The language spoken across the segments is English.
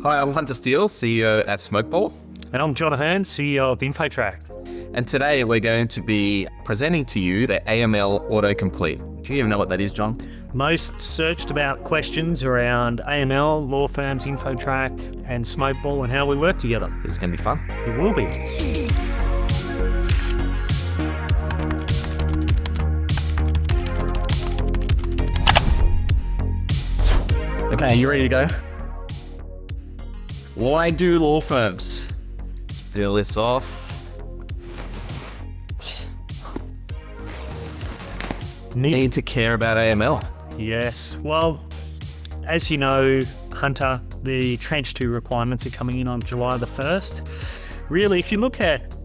Hi, I'm Hunter Steele, CEO at Smokeball. And I'm John Ahern, CEO of InfoTrack. And today we're going to be presenting to you the AML autocomplete. Do you even know what that is, John? Most searched about questions around AML, law firms, InfoTrack, and Smokeball and how we work together. This is going to be fun. It will be. Okay, you ready to go? Why do law firms? Let's peel this off. Need to care about AML. Yes. Well, as you know, Hunter, the Tranche 2 requirements are coming in on July the 1st. Really, if you look at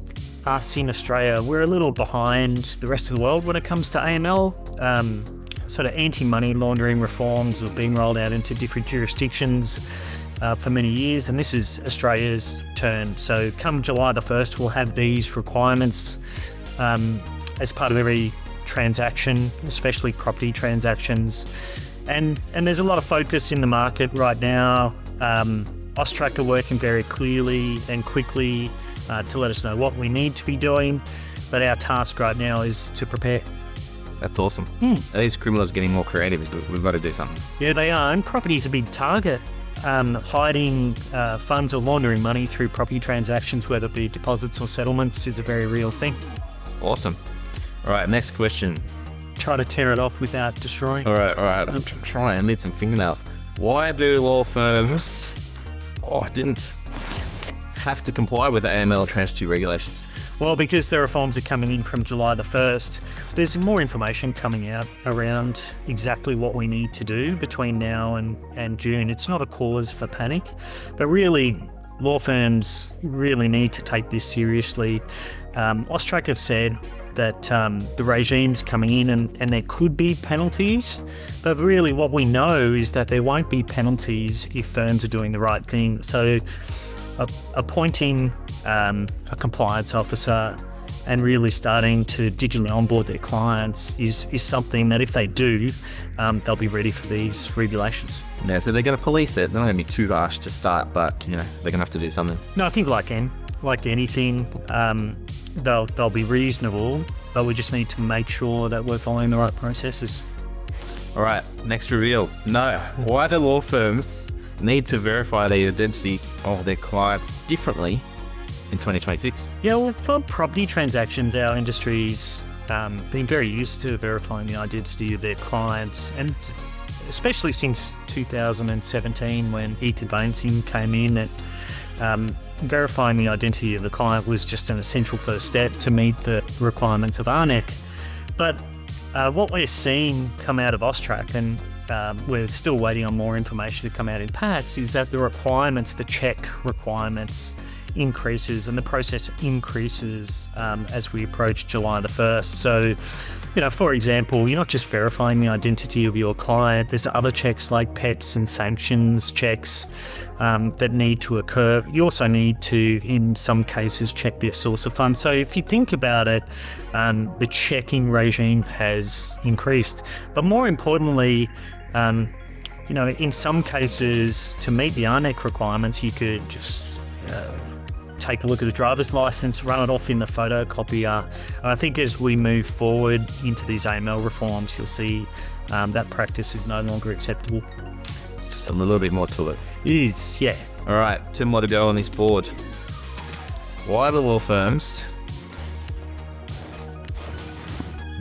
us in Australia, we're a little behind the rest of the world when it comes to AML. Sort of anti-money laundering reforms are being rolled out into different jurisdictions for many years, and this is Australia's turn. So come July the 1st, we'll have these requirements as part of every transaction, especially property transactions. And there's a lot of focus in the market right now. AUSTRAC are working very clearly and quickly to let us know what we need to be doing, but our task right now is to prepare. That's awesome. These criminals are getting more creative. We've got to do something. Yeah, they are, and property's a big target. Hiding funds or laundering money through property transactions, whether it be deposits or settlements, is a very real thing. Awesome. All right, next question. Try to tear it off without destroying. All right. I'm trying. I need some fingernails. Why do law firms didn't have to comply with the AML Tranche 2 regulations? Well, because the reforms are coming in from July the 1st, there's more information coming out around exactly what we need to do between now and June. It's not a cause for panic, but really, law firms really need to take this seriously. AUSTRAC have said that the regime's coming in and there could be penalties, but really what we know is that there won't be penalties if firms are doing the right thing. So appointing a compliance officer and really starting to digitally onboard their clients is something that if they do, they'll be ready for these regulations. Yeah, so they're going to police it. They're not going to be too harsh to start, but they're going to have to do something. No, I think like anything, they'll be reasonable, but we just need to make sure that we're following the right processes. All right, next reveal. No, why do law firms need to verify the identity of their clients differently in 2026? Yeah, well, for property transactions, our industry's been very used to verifying the identity of their clients, and especially since 2017 when e-conveyancing came in, verifying the identity of the client was just an essential first step to meet the requirements of Ahern. But what we're seeing come out of AUSTRAC, and we're still waiting on more information to come out in PACS, is that the requirements, the check requirements, increases and the process increases as we approach July the 1st. So, for example, you're not just verifying the identity of your client, there's other checks like PEPs and sanctions checks that need to occur. You also need to, in some cases, check their source of funds. So if you think about it, the checking regime has increased. But more importantly, in some cases, to meet the ARNEC requirements, you could just take a look at a driver's license, run it off in the photocopier. I think as we move forward into these AML reforms, you'll see that practice is no longer acceptable. It's just a little bit more to it. It is, yeah. All right, 2 more to go on this board. Why do law firms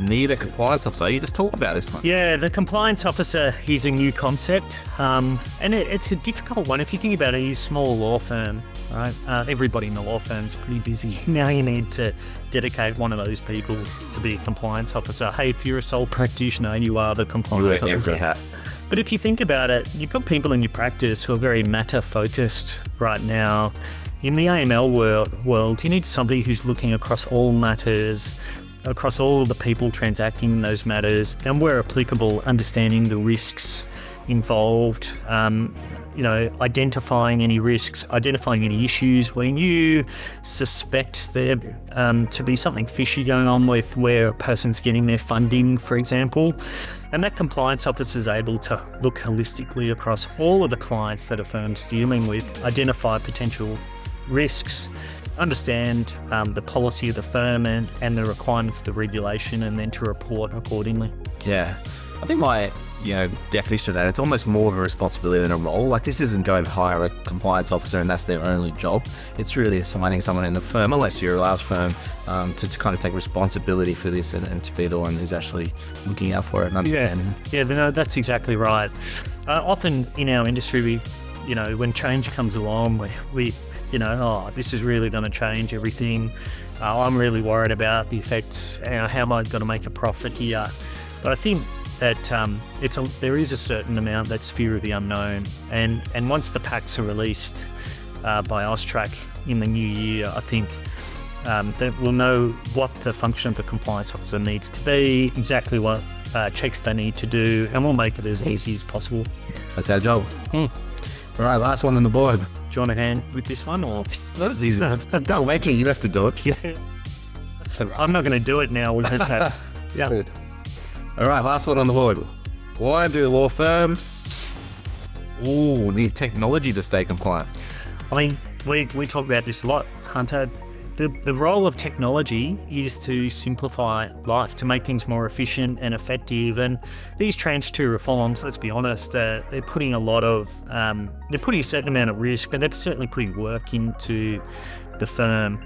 need a compliance officer? You just talk about this one. Yeah, the compliance officer is a new concept, and it's a difficult one. If you think about it, you're a small law firm, right? Everybody in the law firm's pretty busy. Now you need to dedicate one of those people to be a compliance officer. Hey, if you're a sole practitioner, you are the compliance You wear officer. every hat. But if you think about it, you've got people in your practice who are very matter-focused right now. In the AML world, you need somebody who's looking across all matters, across all the people transacting in those matters, and where applicable, understanding the risks involved. identifying any risks, identifying any issues when you suspect there to be something fishy going on with where a person's getting their funding, for example. And that compliance officer is able to look holistically across all of the clients that a firm's dealing with, identify potential risks, understand the policy of the firm and the requirements of the regulation, and then to report accordingly. Yeah. I think my definition of that, it's almost more of a responsibility than a role. Like, this isn't going to hire a compliance officer and that's their only job. It's really assigning someone in the firm, unless you're a large firm, to kind of take responsibility for this and to be the one who's actually looking out for it and understanding it. Yeah, no, that's exactly right. Often in our industry, when change comes along, we this is really going to change everything. I'm really worried about the effects. How am I going to make a profit here? But I think that there is a certain amount that's fear of the unknown, and once the packs are released by AUSTRAC in the new year, I think that we'll know what the function of the compliance officer needs to be, exactly what checks they need to do, and we'll make it as easy as possible. That's our job. All right, last one on the board. Do you want a hand with this one, or? It's not as easy. No, actually, you have to do it. Yeah. I'm not going to do it now. Yeah. Good. All right, last one on the board. Why do law firms need technology to stay compliant? I mean, we talk about this a lot, Hunter. The role of technology is to simplify life, to make things more efficient and effective. And these Tranche 2 reforms, let's be honest, they're putting they're putting a certain amount of risk, but they're certainly putting work into the firm.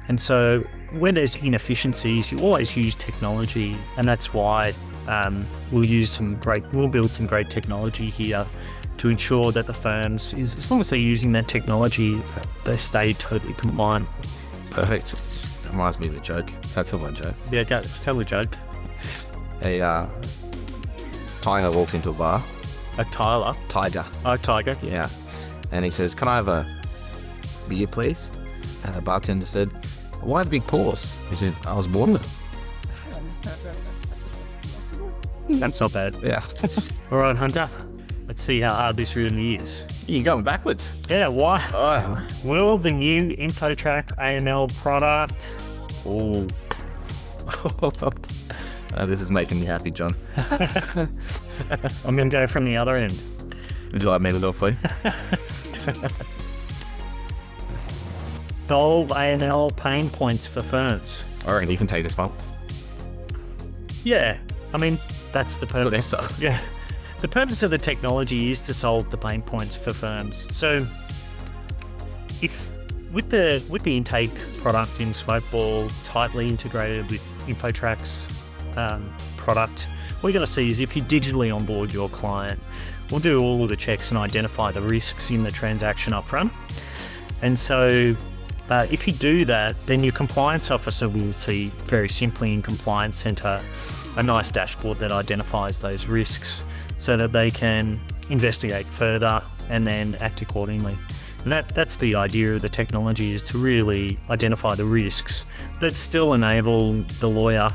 And so when there's inefficiencies, you always use technology, and that's why we'll build some great technology here to ensure that the firms, as long as they're using that technology, they stay totally compliant. Perfect. That reminds me of a joke. Can I tell one joke? Yeah, tell the joke. A tiger walked into a bar. A Tyler? Tiger. Oh, tiger. Yeah. And he says, "Can I have a beer, please?" And the bartender said, "Why the big pause?" He said, "I was born with it." That's not bad. Yeah. All right, Hunter. Let's see how hard this really is. You're going backwards. Yeah, why? Oh. Will the new InfoTrack AML product... Oh. This is making me happy, John. I'm going to go from the other end. Would you like me to do it for you? Solve AML pain points for firms. All right, you can take this one. Yeah, I mean, that's the purpose. Good answer. Yeah. The purpose of the technology is to solve the pain points for firms. So if with the intake product in Smokeball tightly integrated with InfoTrack's product, what you're going to see is if you digitally onboard your client, we'll do all of the checks and identify the risks in the transaction up front. And so if you do that, then your compliance officer will see very simply in Compliance Centre a nice dashboard that identifies those risks so that they can investigate further and then act accordingly. And that's the idea of the technology, is to really identify the risks, but still enable the lawyer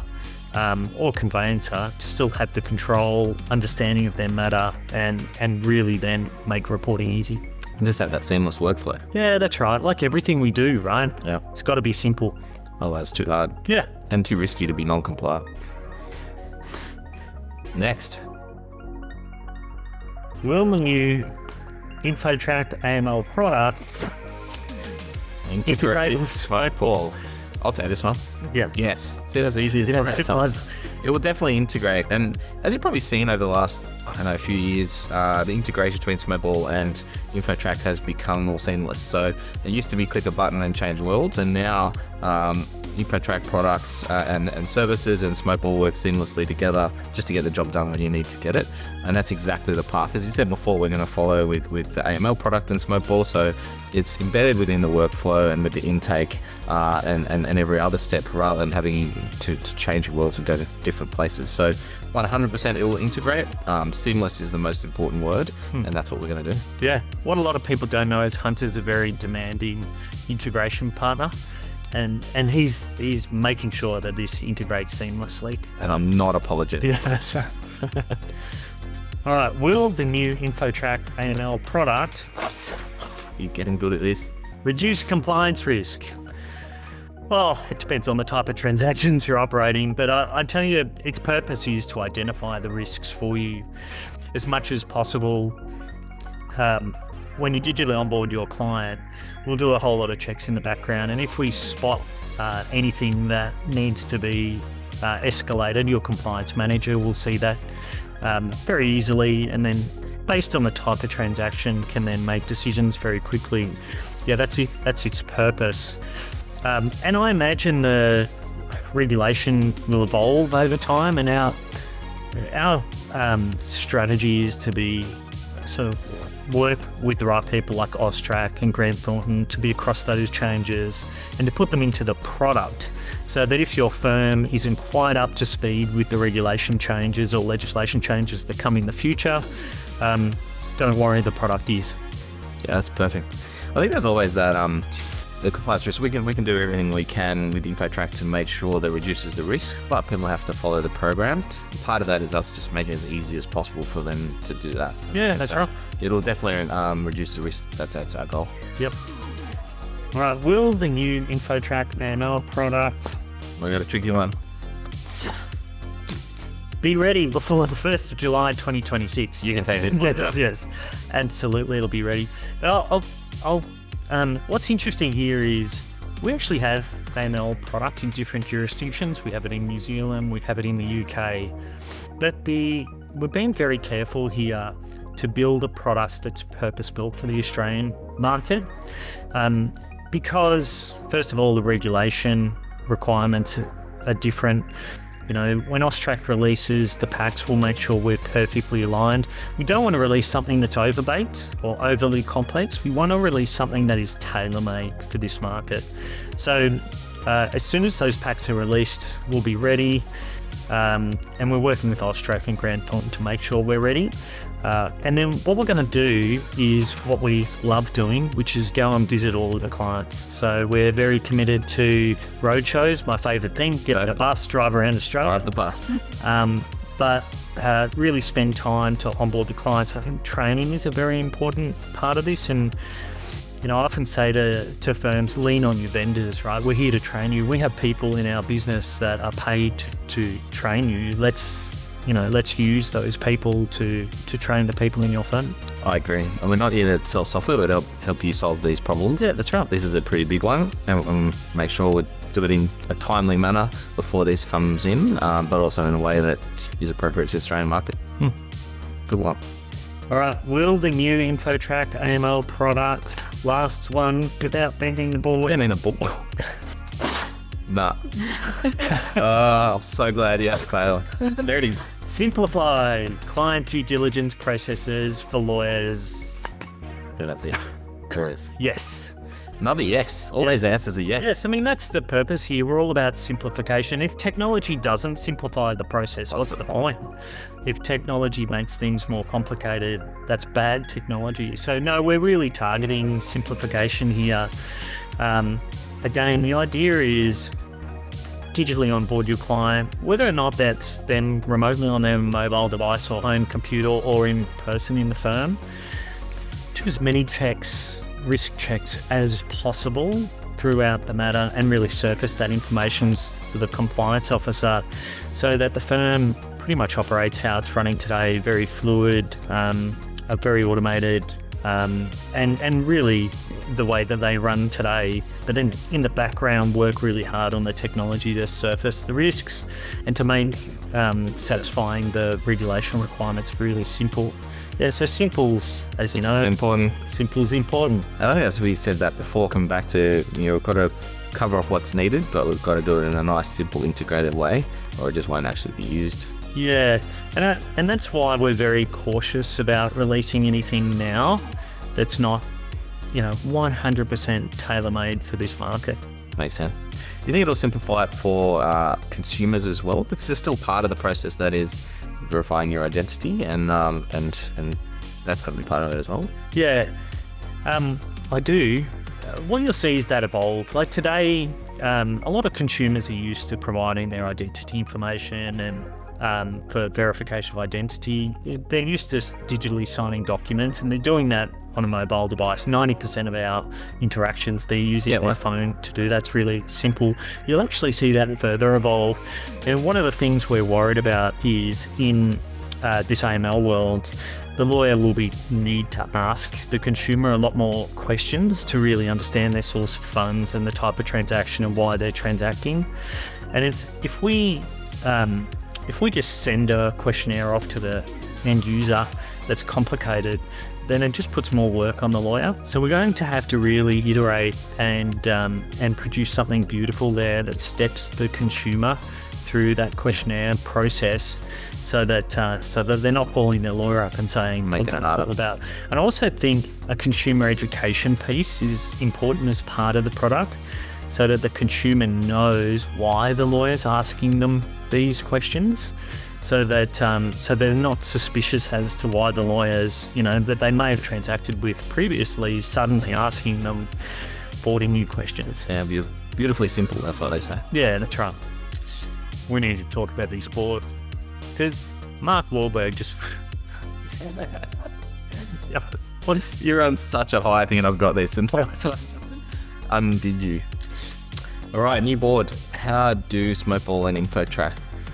or conveyancer to still have the control, understanding of their matter, and really then make reporting easy. And just have that seamless workflow. Yeah, that's right. Like everything we do, right? Yeah. It's got to be simple. Otherwise, it's too hard. Yeah. And too risky to be non-compliant. Next. Will the new InfoTrack AML products integrate with Smokeball? I'll take this one. Yeah. Yes. See, that's easy as it was. It will definitely integrate. And as you've probably seen over the last, few years, the integration between Smokeball and InfoTrack has become more seamless. So it used to be click a button and change worlds, and now InfoTrack products and services and Smokeball work seamlessly together just to get the job done when you need to get it. And that's exactly the path. As you said before, we're going to follow with the AML product and Smokeball. So it's embedded within the workflow and with the intake and every other step, rather than having to change your worlds and go to different places. So 100% it will integrate. Seamless is the most important word, and that's what we're going to do. Yeah. What a lot of people don't know is Hunter's a very demanding integration partner. And he's making sure that this integrates seamlessly. And I'm not apologetic. Yeah, that's right. All right, will the new InfoTrack AML product You're getting good at this. reduce compliance risk? Well, it depends on the type of transactions you're operating, but I tell you, its purpose is to identify the risks for you as much as possible. When you digitally onboard your client, we'll do a whole lot of checks in the background, and if we spot anything that needs to be escalated, your compliance manager will see that very easily, and then based on the type of transaction can then make decisions very quickly. Yeah, that's it. That's its purpose. And I imagine the regulation will evolve over time, and our strategy is to be sort of work with the right people like AUSTRAC and Grant Thornton to be across those changes and to put them into the product, so that if your firm isn't quite up to speed with the regulation changes or legislation changes that come in the future, don't worry, the product is. Yeah, that's perfect. I think there's always that the compliance risk. We can do everything we can with InfoTrack to make sure that reduces the risk, but people have to follow the program. Part of that is us just making it as easy as possible for them to do that. Yeah, that's right. It'll definitely reduce the risk. That's our goal. Yep. All right, will the new InfoTrack AML product We got a tricky one. be ready before the 1st of July 2026? You can take it. Yes, absolutely, it'll be ready. But what's interesting here is we actually have AML product in different jurisdictions. We have it in New Zealand, we have it in the UK, but we're being very careful here to build a product that's purpose-built for the Australian market, because first of all, the regulation requirements are different. You know, when AUSTRAC releases the packs, we'll make sure we're perfectly aligned. We don't want to release something that's overbaked or overly complex. We want to release something that is tailor-made for this market. So as soon as those packs are released, we'll be ready. And we're working with AUSTRAC and Grant Thornton to make sure we're ready. And then what we're going to do is what we love doing, which is go and visit all of the clients. So we're very committed to roadshows, my favourite thing, get a bus, drive around Australia. Drive the bus. But really spend time to onboard the clients. I think training is a very important part of this. And, you know, I often say to firms, lean on your vendors, right? We're here to train you. We have people in our business that are paid to train you. Let's use those people to train the people in your firm. I agree. And we're not here to sell software, but help you solve these problems. Yeah, that's right. This is a pretty big one, and make sure we do it in a timely manner before this comes in, but also in a way that is appropriate to the Australian market. Good luck. All right, will the new InfoTrack AML product last one without bending the ball? Bending the ball. Nah. I'm so glad you asked, Kyle. There it is. Simplify client due diligence processes for lawyers. Yeah, that's it. There it is. Yes. Another yes. All these answers are yes. Yes, I mean, that's the purpose here. We're all about simplification. If technology doesn't simplify the process, what's the point? If technology makes things more complicated, that's bad technology. So no, we're really targeting simplification here. Again, the idea is digitally onboard your client, whether or not that's them remotely on their mobile device or home computer or in person in the firm. Do as many checks, risk checks as possible throughout the matter and really surface that information to the compliance officer so that the firm pretty much operates how it's running today, very fluid, very automated, and really the way that they run today, but then in the background work really hard on the technology to surface the risks and to make satisfying the regulation requirements really simple. Yeah, so simple's, as you know, Important. Simple's important. I think as we said that before, come back to, we've got to cover off what's needed, but we've got to do it in a nice, simple, integrated way, or it just won't actually be used. Yeah, and that's why we're very cautious about releasing anything now that's not, 100% tailor-made for this market. Makes sense. Do you think it'll simplify it for consumers as well? Because there's still part of the process that is verifying your identity, and that's going to be part of it as well. Yeah, I do. What you'll see is that evolve. Like today, a lot of consumers are used to providing their identity information and for verification of identity. They're used to digitally signing documents, and they're doing that on a mobile device. 90% of our interactions, they're using their phone to do that. It's really simple. You'll actually see that further evolve. And one of the things we're worried about is in this AML world, the lawyer will need to ask the consumer a lot more questions to really understand their source of funds and the type of transaction and why they're transacting. And if we just send a questionnaire off to the end user that's complicated, then it just puts more work on the lawyer. So we're going to have to really iterate and produce something beautiful there that steps the consumer through that questionnaire process, so that they're not calling their lawyer up and saying what's that all about. And I also think a consumer education piece is important as part of the product, so that the consumer knows why the lawyer's asking them these questions, so that so they're not suspicious as to why the lawyers, that they may have transacted with previously, suddenly asking them 40 new questions. Yeah, beautifully simple, that's what they say. Yeah, that's right. We need to talk about these boards, because Mark Wahlberg just... What if you're on such a high thing and I've got this? And undid you? All right, new board. How do Smokeball and InfoTrack?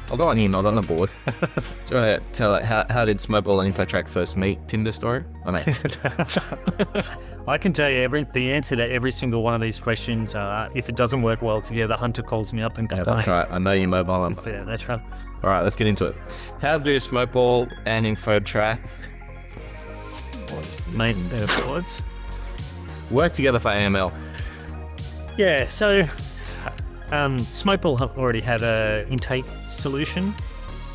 I'll go on here, not on the board. Do you want to tell how did Smokeball and InfoTrack first meet? Tinder story? Oh, mate. I can tell you the answer to every single one of these questions. If it doesn't work well together, Hunter calls me up and goes, yeah, that's right. I know your mobile number. Yeah, that's right. All right, let's get into it. How do Smokeball and InfoTrack main boards work together for AML? Yeah, so Smokeball already had an intake solution,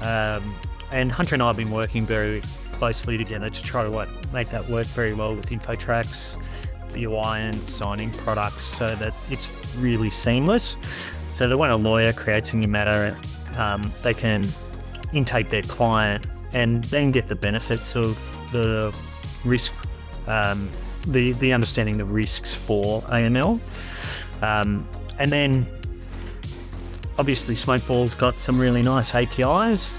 and Hunter and I have been working very closely together to try to make that work very well with InfoTrack's UI and signing products, so that it's really seamless. So that when a lawyer creates a new matter, they can intake their client and then get the benefits of the risk, the understanding the risks for AML. And then obviously Smokeball's got some really nice APIs,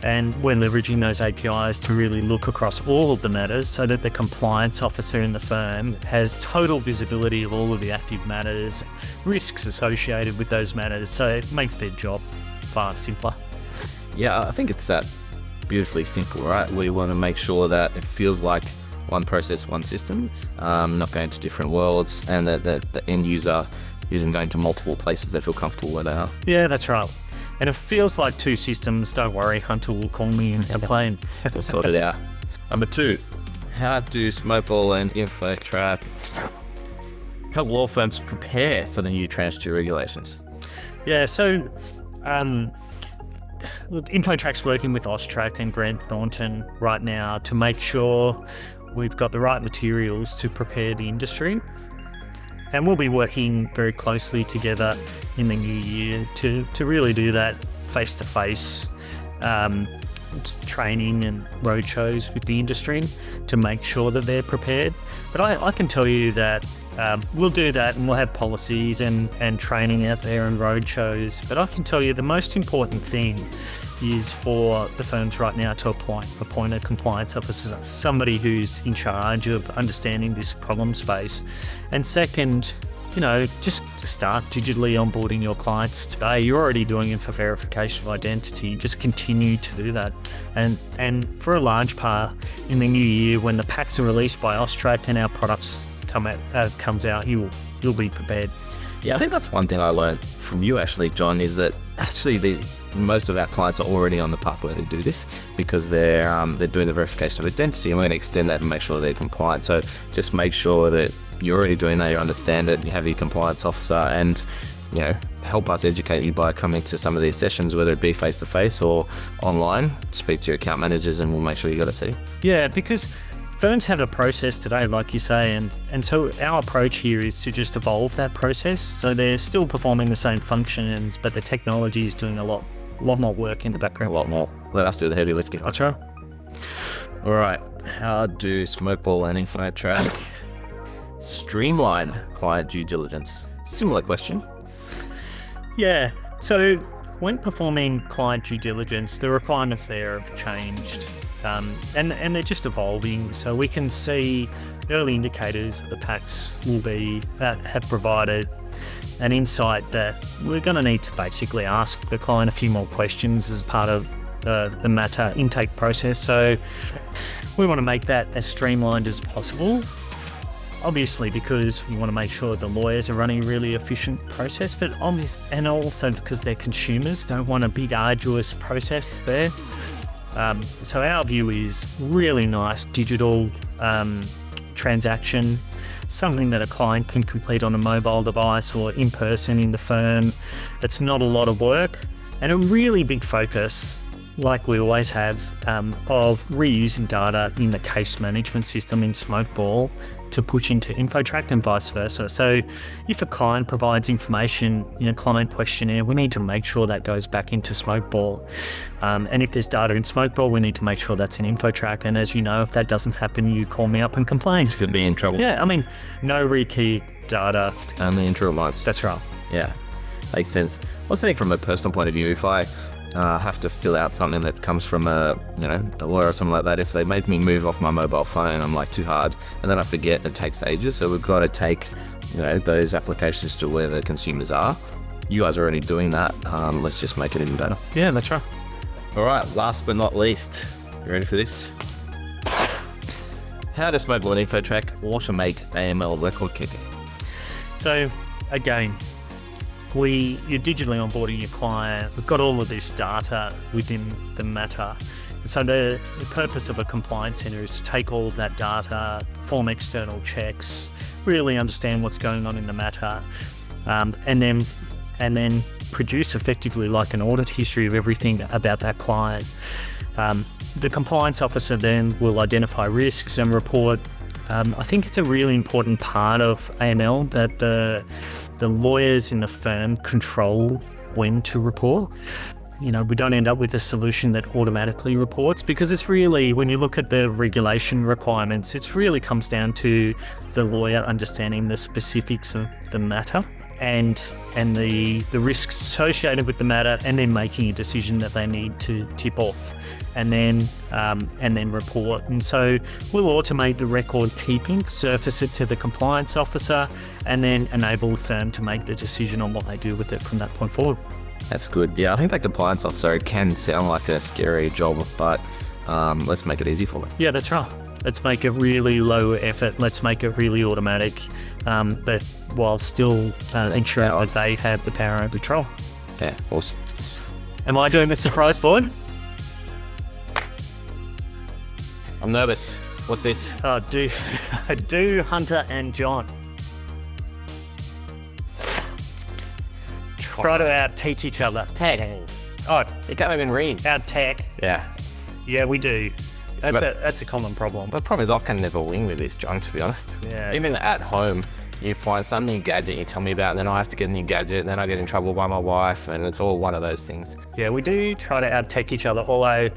and we're leveraging those APIs to really look across all of the matters, so that the compliance officer in the firm has total visibility of all of the active matters, risks associated with those matters, so it makes their job far simpler. Yeah, I think it's that beautifully simple, right? We want to make sure that it feels like one process, one system, not going to different worlds, and that the end user isn't going to multiple places they feel comfortable where they are. Yeah, that's right. And it feels like two systems. Don't worry, Hunter will call me and complain. We'll sort it out. Number 2, how do Smokeball and InfoTrack help law firms prepare for the new Tranche 2 regulations? Yeah, so look, InfoTrack's working with AUSTRAC and Grant Thornton right now to make sure we've got the right materials to prepare the industry. And we'll be working very closely together in the new year to really do that face-to-face training and roadshows with the industry to make sure that they're prepared. But I can tell you that we'll do that, and we'll have policies and training out there and roadshows. But I can tell you the most important thing is for the firms right now to appoint a compliance officer, somebody who's in charge of understanding this problem space. And second, just to start digitally onboarding your clients today. You're already doing it for verification of identity. Just continue to do that. And for a large part, in the new year, when the packs are released by AUSTRAC and our products comes out, you'll be prepared. Yeah, I think that's one thing I learned from you, actually, John, is that actually most of our clients are already on the pathway to do this, because they're doing the verification of identity, and we're going to extend that and make sure they're compliant. So just make sure that you're already doing that, you understand it, you have your compliance officer, and help us educate you by coming to some of these sessions, whether it be face-to-face or online. Speak to your account managers and we'll make sure you got a seat. Yeah, because firms have a process today, like you say, and so our approach here is to just evolve that process. So they're still performing the same functions, but the technology is doing a lot more work in the background. A lot more. Let us do the heavy lifting. That's right. All right. How do Smokeball and InfoTrack streamline client due diligence? Similar question. Yeah. So when performing client due diligence, the requirements there have changed, and they're just evolving. So we can see early indicators of the packs will be have provided an insight that we're going to need to basically ask the client a few more questions as part of the matter intake process. So we want to make that as streamlined as possible. Obviously, because we want to make sure the lawyers are running a really efficient process, but and also because their consumers don't want a big arduous process there. So our view is really nice digital transaction, something that a client can complete on a mobile device or in person in the firm. It's not a lot of work, and a really big focus, like we always have, of reusing data in the case management system in Smokeball to push into InfoTrack and vice versa. So if a client provides information in a client questionnaire, we need to make sure that goes back into Smokeball. And if there's data in Smokeball, we need to make sure that's in InfoTrack. And as you know, if that doesn't happen, you call me up and complain. Could be in trouble. Yeah, I mean, no rekey data. Only in true amounts. That's right. Yeah, makes sense. I also think from a personal point of view, if I have to fill out something that comes from a lawyer or something like that, if they make me move off my mobile phone, I'm like too hard, and then I forget, it takes ages. So we've got to take those applications to where the consumers are. You guys are already doing that. Let's just make it even better. Yeah, that's right. All right, last but not least, you ready for this? How does Smokeball and InfoTrack automate AML record keeping? So again, you're digitally onboarding your client. We've got all of this data within the matter. So the purpose of a compliance center is to take all of that data, perform external checks, really understand what's going on in the matter, and then produce effectively like an audit history of everything about that client. The compliance officer then will identify risks and report. I think it's a really important part of AML that the lawyers in the firm control when to report. We don't end up with a solution that automatically reports, because it's really, when you look at the regulation requirements, it really comes down to the lawyer understanding the specifics of the matter and the risks associated with the matter, and then making a decision that they need to tip off and then report. And so we'll automate the record keeping, surface it to the compliance officer, and then enable the firm to make the decision on what they do with it from that point forward. That's good. Yeah, I think that compliance officer, it can sound like a scary job, but let's make it easy for them. Yeah, that's right. Let's make it really low effort. Let's make it really automatic, but while still ensuring that they have the power and control. Yeah, awesome. Am I doing the surprise board? I'm nervous. What's this? Do Hunter and John. Try to out-teach each other. Tech. Oh, You can't even read. out-tech. Yeah. Yeah, we do. But- That's a common problem. The problem is I can never win with this, John, to be honest. Yeah. Even at home, you find some new gadget you tell me about, and then I have to get a new gadget, and then I get in trouble by my wife, and it's all one of those things. Yeah, we do try to out-tech each other, although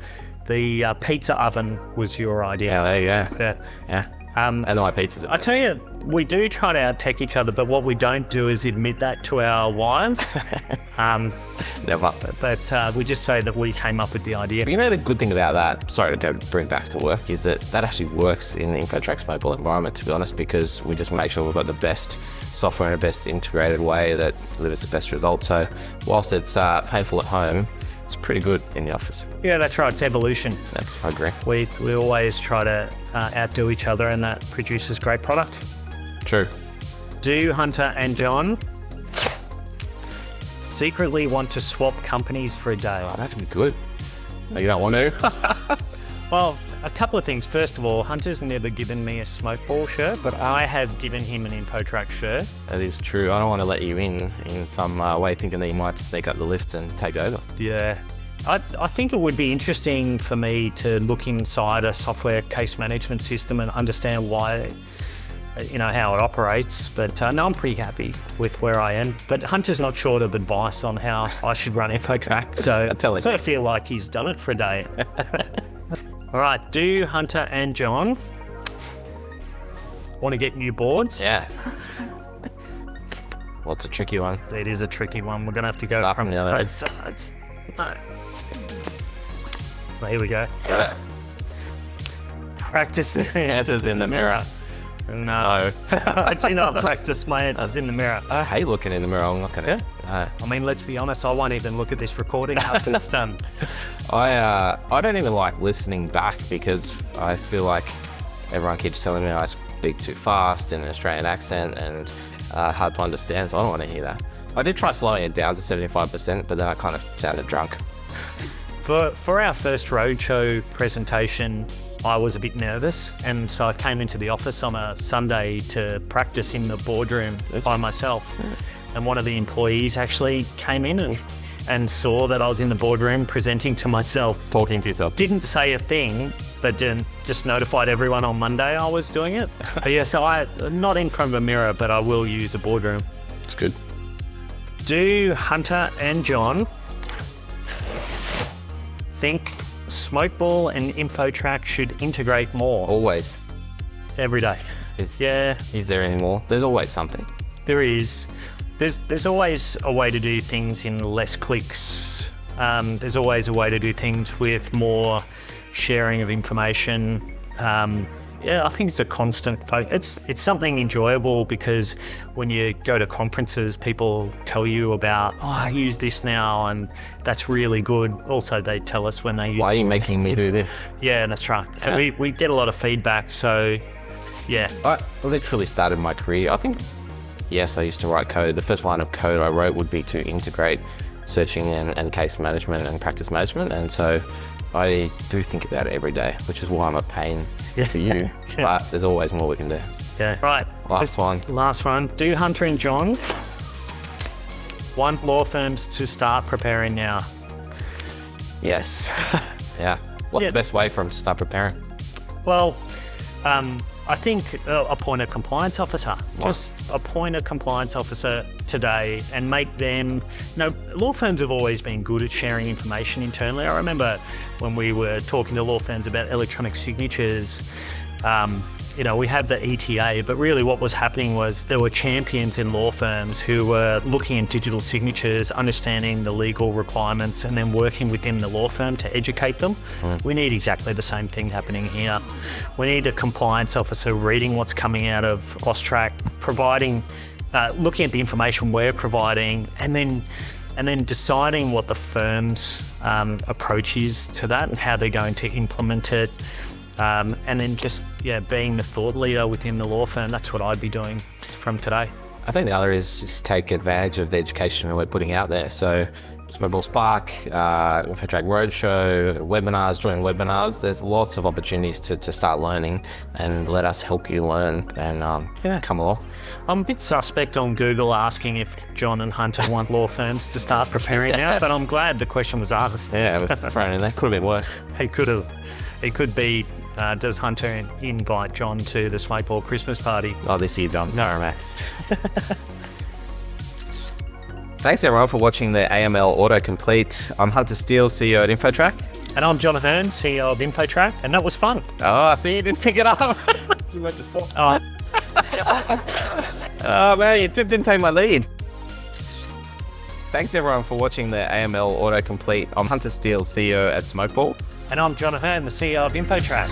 the pizza oven was your idea. Yeah, there you go. Yeah. Yeah. And my pizzas. I tell you, we do try to out-tech each other, but what we don't do is admit that to our wives. Never. But we just say that we came up with the idea. But the good thing about that, sorry to bring back to work, is that actually works in the InfoTrack Smokeball environment, to be honest, because we just make sure we've got the best software and the best integrated way that delivers the best result. So whilst it's painful at home, it's pretty good in the office. Yeah, that's right. It's evolution. I agree. We always try to outdo each other, and that produces great product. True. Do Hunter and John secretly want to swap companies for a day? Oh, that'd be good. No, you don't want to? Well, a couple of things. First of all, Hunter's never given me a Smokeball shirt, but I have given him an InfoTrack shirt. That is true. I don't want to let you in some way, thinking that you might sneak up the lift and take over. Yeah. I think it would be interesting for me to look inside a software case management system and understand why, how it operates. But no, I'm pretty happy with where I am. But Hunter's not short of advice on how I should run InfoTrack. So I sort of feel like he's done it for a day. All right, do Hunter and John want to get new boards? Yeah. What's a tricky one? It is a tricky one. We're going to have to go Start from from the other both sides. No. Well, here we go. Practice the answers in the mirror. No. I do not practice my answers in the mirror. I hate looking in the mirror. I'm not gonna. I mean, let's be honest, I won't even look at this recording after it's done. I don't even like listening back because I feel like everyone keeps telling me I speak too fast in an Australian accent and hard to understand, so I don't want to hear that. I did try slowing it down to 75%, but then I kind of sounded drunk. For our first roadshow presentation, I was a bit nervous, and so I came into the office on a Sunday to practice in the boardroom by myself. And one of the employees actually came in and saw that I was in the boardroom presenting to myself. Talking to yourself. Didn't say a thing, but just notified everyone on Monday I was doing it. But yeah, so I'm not in front of a mirror, but I will use a boardroom. It's good. Do Hunter and John think Smokeball and InfoTrack should integrate more? Always. Every day. Is there any more? There's always something. There is. There's always a way to do things in less clicks. There's always a way to do things with more sharing of information. I think it's a constant focus. It's something enjoyable because when you go to conferences, people tell you about, I use this now, and that's really good. Also, they tell us when they use. Why are you making me do this? Yeah, that's right. So we get a lot of feedback. So, yeah. I literally started my career. I think, yes, I used to write code. The first line of code I wrote would be to integrate searching and case management and practice management. And so I do think about it every day, which is why I'm a pain for you. But there's always more we can do. Yeah. Right. Last one. Do Hunter and John want law firms to start preparing now? Yes. Yeah. What's the best way for them to start preparing? Well, I think appoint a compliance officer. Just appoint a compliance officer today and make them, law firms have always been good at sharing information internally. I remember when we were talking to law firms about electronic signatures, we have the ETA, but really what was happening was there were champions in law firms who were looking at digital signatures, understanding the legal requirements, and then working within the law firm to educate them. We need exactly the same thing happening here. We need a compliance officer reading what's coming out of AUSTRAC, providing, looking at the information we're providing, and then deciding what the firm's approach is to that and how they're going to implement it. And then just, being the thought leader within the law firm. That's what I'd be doing from today. I think the other is just take advantage of the education we're putting out there. So Smokeball Spark, InfoTrack Roadshow, webinars, join webinars. There's lots of opportunities to start learning, and let us help you learn and come along. I'm a bit suspect on Google asking if John and Hunter want law firms to start preparing now, but I'm glad the question was asked. Yeah, it was thrown in there. Could have been worse. It could have. It could be, does Hunter invite John to the Smokeball Christmas party? Oh, this year, John. No, mate. Thanks, everyone, for watching the AML Autocomplete. I'm Hunter Steele, CEO at InfoTrack. And I'm John Ahern, CEO of InfoTrack, and that was fun. Oh, I see you didn't pick it up. Oh, man, you didn't take my lead. Thanks, everyone, for watching the AML Autocomplete. I'm Hunter Steele, CEO at Smokeball. And I'm John Ahern, the CEO of InfoTrack.